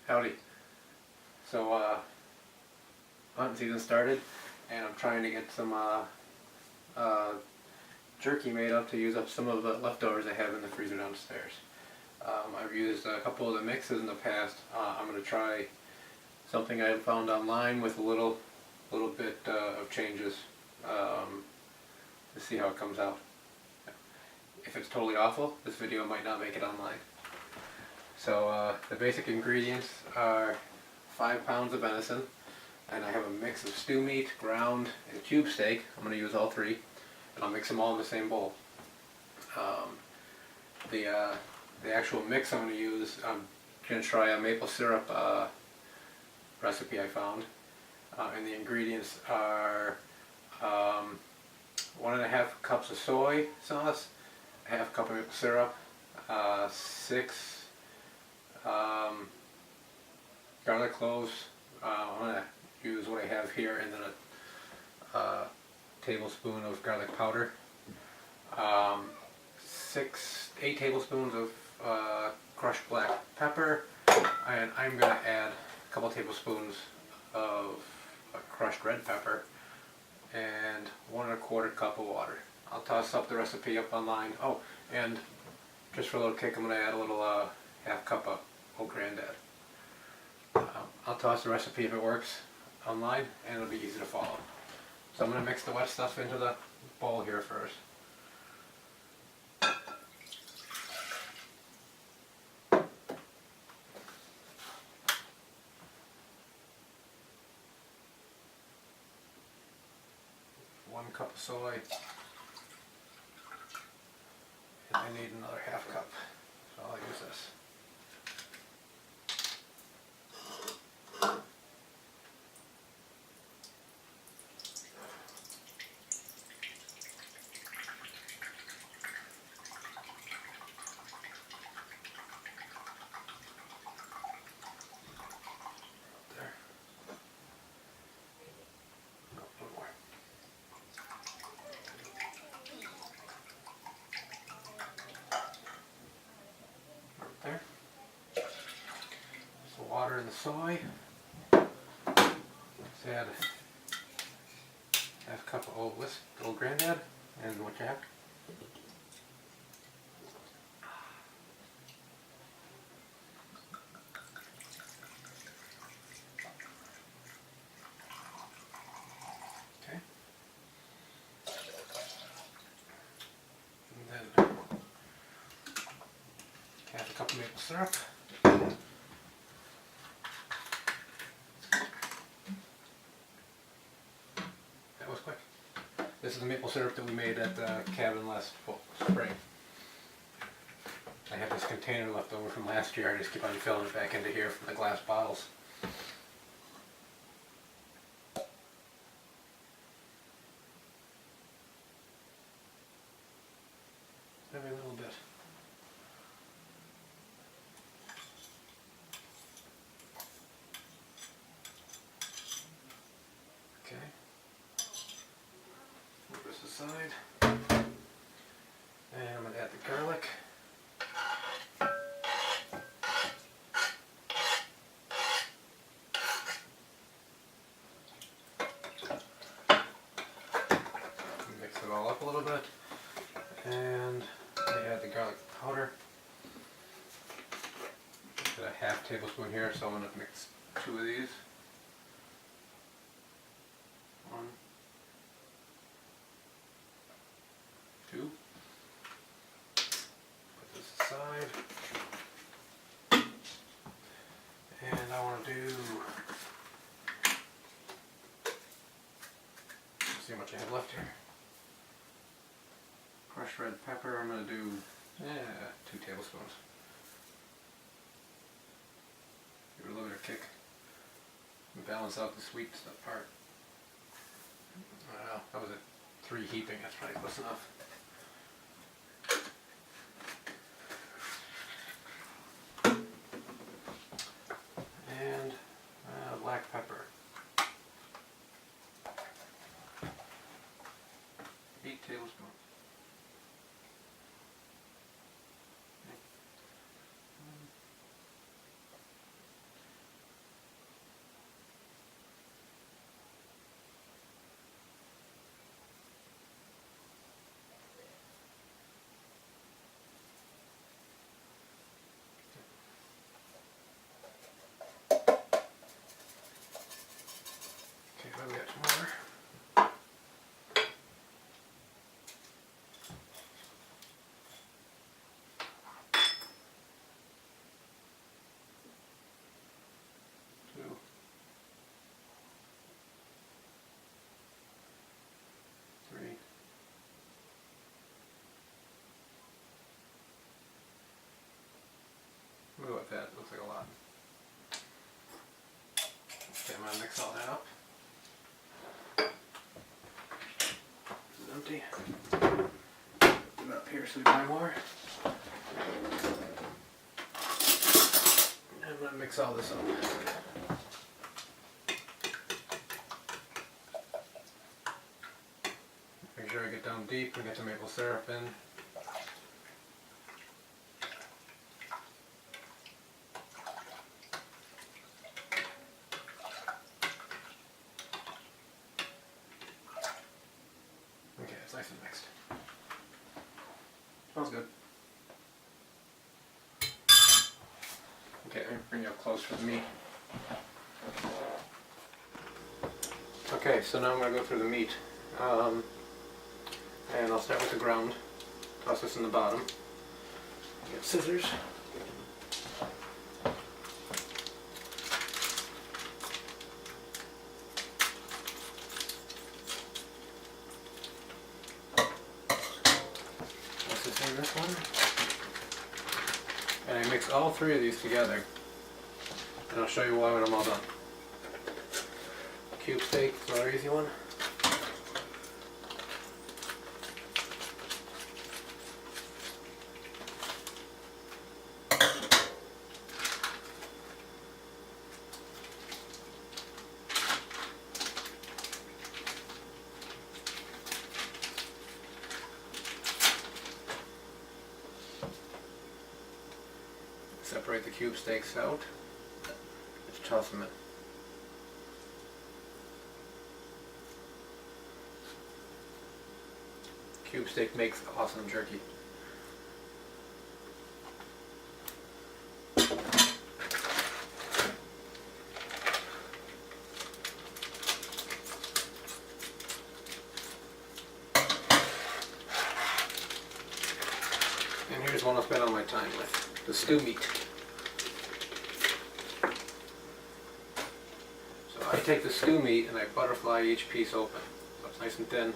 Howdy. So, hunting season started, and I'm trying to get some jerky made up to use up some of the leftovers I have in the freezer downstairs. I've used a couple of the mixes in the past. I'm going to try something I found online with a little bit of changes to see how it comes out. If it's totally awful, this video might not make it online. So the basic ingredients are 5 pounds of venison, and I have a mix of stew meat, ground, and cube steak. I'm going to use all three, and I'll mix them all in the same bowl. The actual mix I'm going to use, I'm going to try a maple syrup recipe I found, and the ingredients are 1.5 cups of soy sauce, a half cup of maple syrup, 6 garlic cloves. I'm going to use what I have here, and then a tablespoon of garlic powder, 8 tablespoons of crushed black pepper, and I'm going to add a couple tablespoons of crushed red pepper, and 1.25 cup of water. I'll toss up the recipe up online. Oh, and just for a little kick, I'm going to add a little half cup of Old Granddad. I'll toss the recipe if it works online, and it'll be easy to follow. So I'm going to mix the wet stuff into the bowl here first. One cup of soy, and I need another half cup, so I'll use this. There. No, one more. There. So water and the soy. Let's add half cup of Old Granddad, and what you have. Okay. And then half a cup of maple syrup. That was quick. This is the maple syrup that we made at the cabin last spring. I have this container left over from last year. I just keep on filling it back into here from the glass bottles. Every little bit. Okay. Move this aside. And I'm going to add the garlic. Mix it all up a little bit. And I add the garlic powder. Got a half tablespoon here, so I'm going to mix 2 of these. 1, 2. Put this aside. And I want to do, let's see how much I have left here. Crushed red pepper, I'm going to do 2 tablespoons. Give it a little bit of kick. And balance out the sweet stuff part. I don't know, that was a 3 heaping, that's probably close enough. And black pepper. 8 tablespoons. looks like a lot. Okay, I'm gonna mix all that up. This is empty. Put it up here so we buy more. And I'm gonna mix all this up. Make sure I get down deep and get the maple syrup in. Okay, it's nice and mixed. Smells good. Okay, let me bring you up close for the meat. Okay, so now I'm going to go through the meat. And I'll start with the ground. Toss this in the bottom. Get scissors. Toss this in this one. And I mix all three of these together. And I'll show you why when I'm all done. Cube steak is another easy one. Separate the cube steaks out. Just toss them in. Cube steak makes awesome jerky. And here's one I'll spend all my time with, the stew meat. So I take the stew meat and I butterfly each piece open, so it's nice and thin.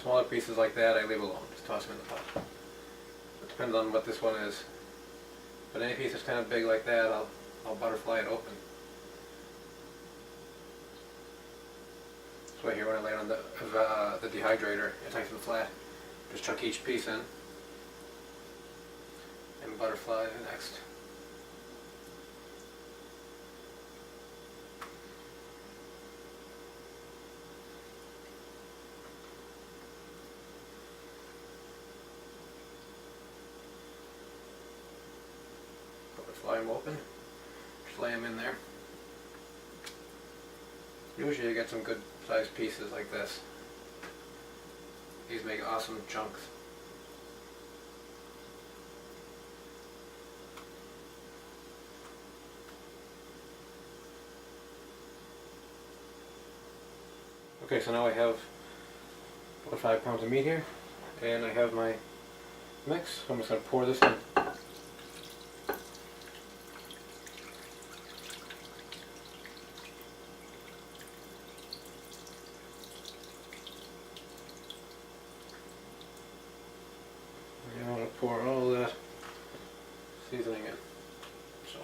Smaller pieces like that I leave alone, just toss them in the pot. It depends on what this one is. But any piece that's kind of big like that, I'll butterfly it open. This way here when I lay it on the dehydrator, it's nice and flat. Just chuck each piece in and butterfly the next. Butterfly them open, just lay them in there. Usually you get some good sized pieces like this. These make awesome chunks. Okay, so now I have about 5 pounds of meat here, and I have my mix. So I'm just going to pour this in. And I'm going to pour all that seasoning in. So.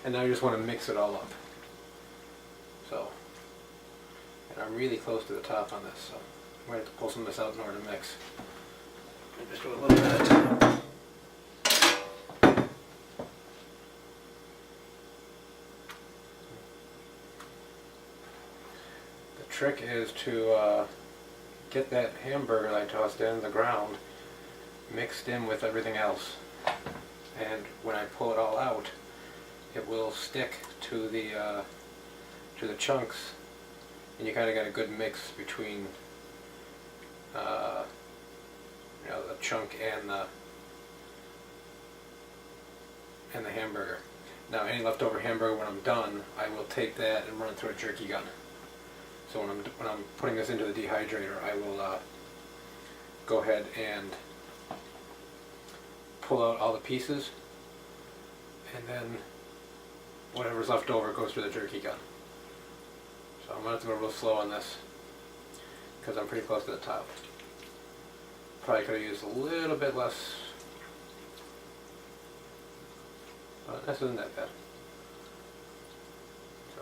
And now you just want to mix it all up. So, and I'm really close to the top on this, so I'm going to have to pull some of this out in order to mix. And just do a little bit at a time. The trick is to get that hamburger that I tossed in the ground mixed in with everything else. And when I pull it all out, it will stick to the chunks, and you kind of got a good mix between the chunk and the hamburger. Now, any leftover hamburger, when I'm done, I will take that and run it through a jerky gun. So when I'm putting this into the dehydrator, I will go ahead and pull out all the pieces, and then whatever's left over goes through the jerky gun. So I'm going to have to go real slow on this because I'm pretty close to the top. Probably could have used a little bit less, but this isn't that bad. So,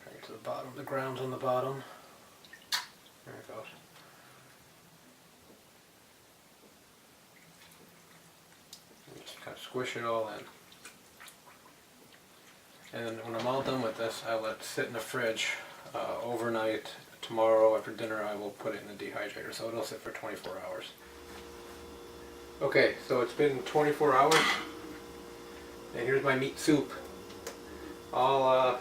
bring it to the bottom. The ground's on the bottom. There it goes. Just kind of squish it all in. And then when I'm all done with this, I let it sit in the fridge overnight. Tomorrow after dinner I will put it in the dehydrator, so it'll sit for 24 hours. Okay, so it's been 24 hours, and here's my meat soup. All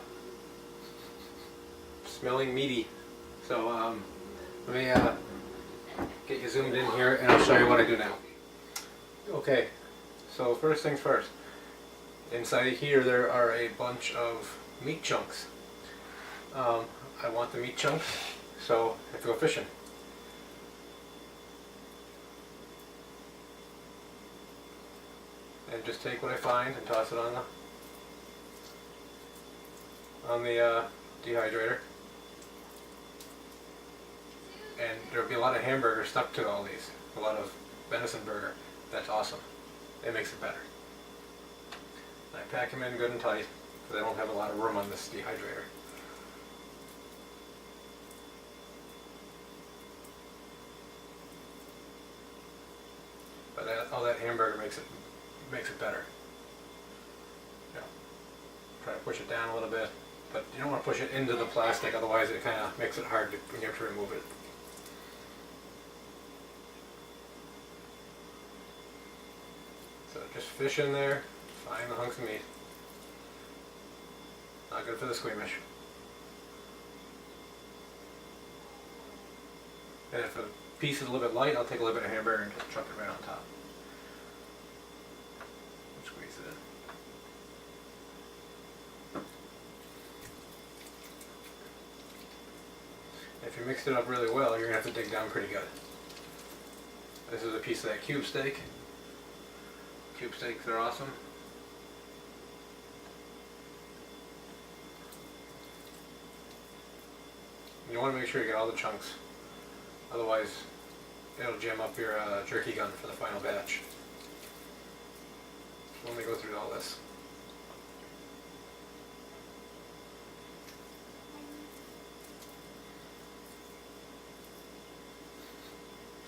smelling meaty. So let me get you zoomed in here and I'll show you what I do now. Okay, so first things first. Inside of here there are a bunch of meat chunks. I want the meat chunks, so I have to go fishing. And just take what I find and toss it on the dehydrator. And there'll be a lot of hamburger stuck to all these. A lot of venison burger. That's awesome. It makes it better. I pack them in good and tight because I don't have a lot of room on this dehydrator. But all that hamburger makes it better. Yeah. Try to push it down a little bit, but you don't want to push it into the plastic, otherwise it kind of makes it hard when you have to remove it. So just fish in there, find the hunks of meat. Not good for the squeamish. And if a piece is a little bit light, I'll take a little bit of hamburger and just chuck it right on top. Squeeze it in. If you mixed it up really well, you're going to have to dig down pretty good. This is a piece of that cube steak. Cube steaks are awesome. You want to make sure you get all the chunks. Otherwise, it'll jam up your jerky gun for the final batch. So let me go through all this.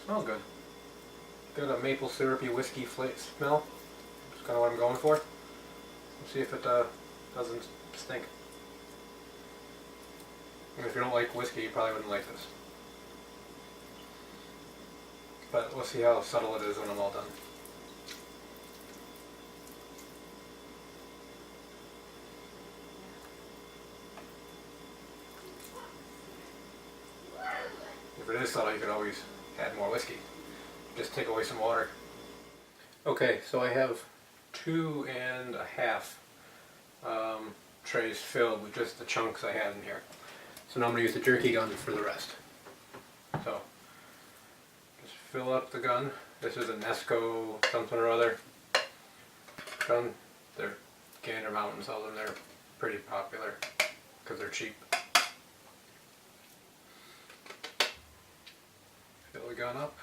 Smells good. Got a maple syrupy whiskey smell. That's kind of what I'm going for. Let's see if it doesn't stink. And if you don't like whiskey, you probably wouldn't like this. But we'll see how subtle it is when I'm all done. If it is subtle, you could always add more whiskey. Just take away some water. Okay, so I have 2.5 trays filled with just the chunks I had in here. So now I'm going to use the jerky gun for the rest. So, just fill up the gun. This is a Nesco something or other gun. They're Gander Mountain sells them. They're pretty popular because they're cheap. Fill the gun up.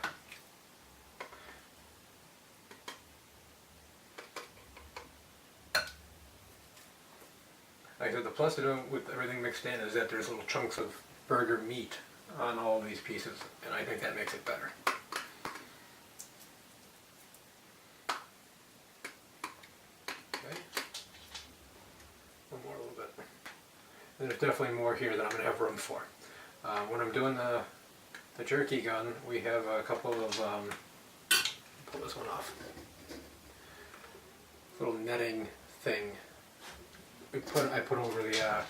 Like I said, the plus of doing with everything mixed in is that there's little chunks of burger meat on all of these pieces, and I think that makes it better. Okay. One more a little bit. And there's definitely more here that I'm going to have room for. When I'm doing the jerky gun, we have a couple of, pull this one off, little netting thing. I put over the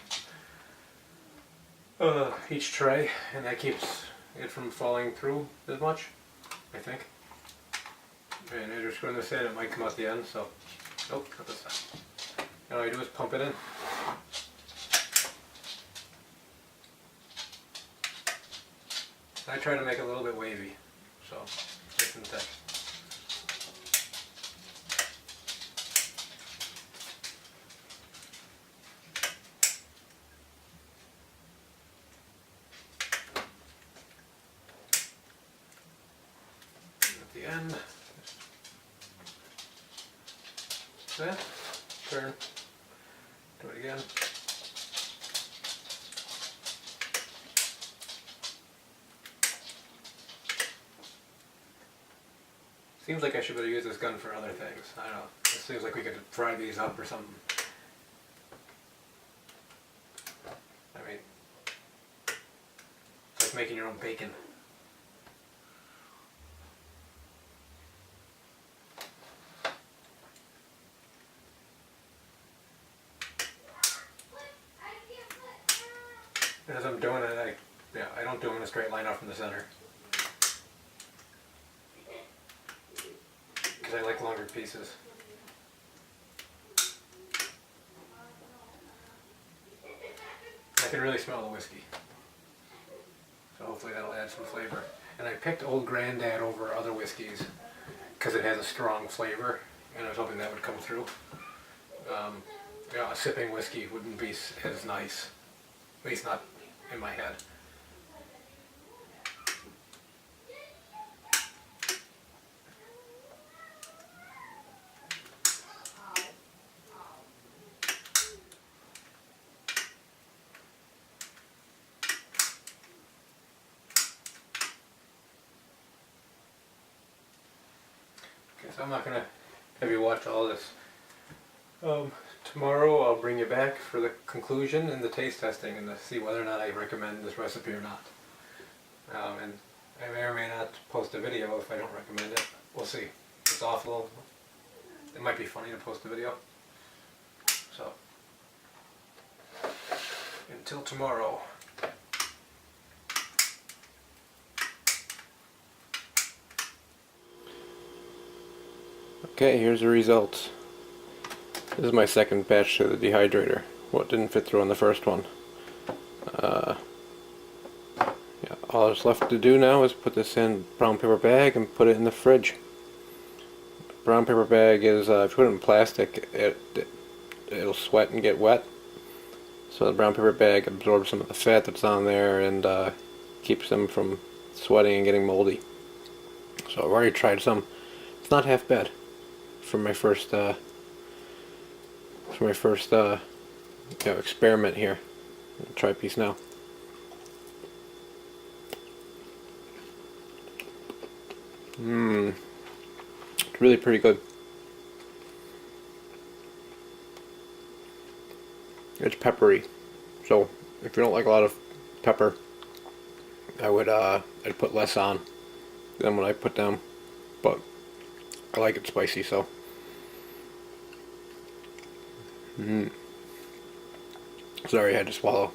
each tray, and that keeps it from falling through as much, I think. And as you're screwing this in, it might come out the end, so nope, not this side. And all you do is pump it in. I try to make it a little bit wavy, so nice and thick. And that, turn, do it again. Seems like I should better use this gun for other things. I don't know. It seems like we could fry these up or something. I mean, it's like making your own bacon. As I'm doing it, I don't do them in a straight line out from the center. Because I like longer pieces. I can really smell the whiskey. So hopefully that'll add some flavor. And I picked Old Grandad over other whiskeys because it has a strong flavor, and I was hoping that would come through. A sipping whiskey wouldn't be as nice, at least not in my head. So I'm not going to have you watch all this. Tomorrow I'll bring you back for the conclusion and the taste testing and to see whether or not I recommend this recipe or not. And I may or may not post a video if I don't recommend it. We'll see. It's awful. It might be funny to post a video. So, until tomorrow. Okay, here's the results. This is my second batch to the dehydrator. What didn't fit through on the first one. All that's left to do now is put this in a brown paper bag and put it in the fridge. Brown paper bag is, if you put it in plastic, it'll sweat and get wet. So the brown paper bag absorbs some of the fat that's on there and keeps them from sweating and getting moldy. So I've already tried some. It's not half bad for my first experiment here. I'll try a piece now. It's really pretty good. It's peppery, so if you don't like a lot of pepper, I'd put less on than what I put down, but I like it spicy, so. Sorry, I had to swallow.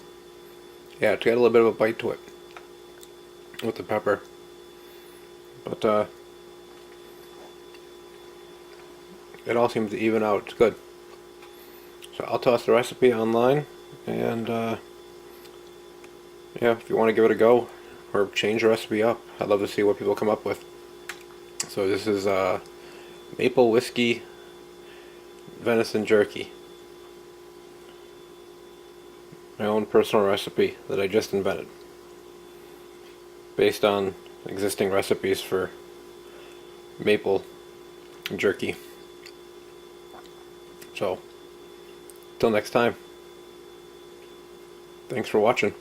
Yeah, it's got a little bit of a bite to it with the pepper, but it all seems to even out. It's good. So I'll toss the recipe online, and yeah, if you want to give it a go or change the recipe up, I'd love to see what people come up with. So this is maple whiskey venison jerky. My own personal recipe that I just invented, based on existing recipes for maple jerky. So, till next time, thanks for watching.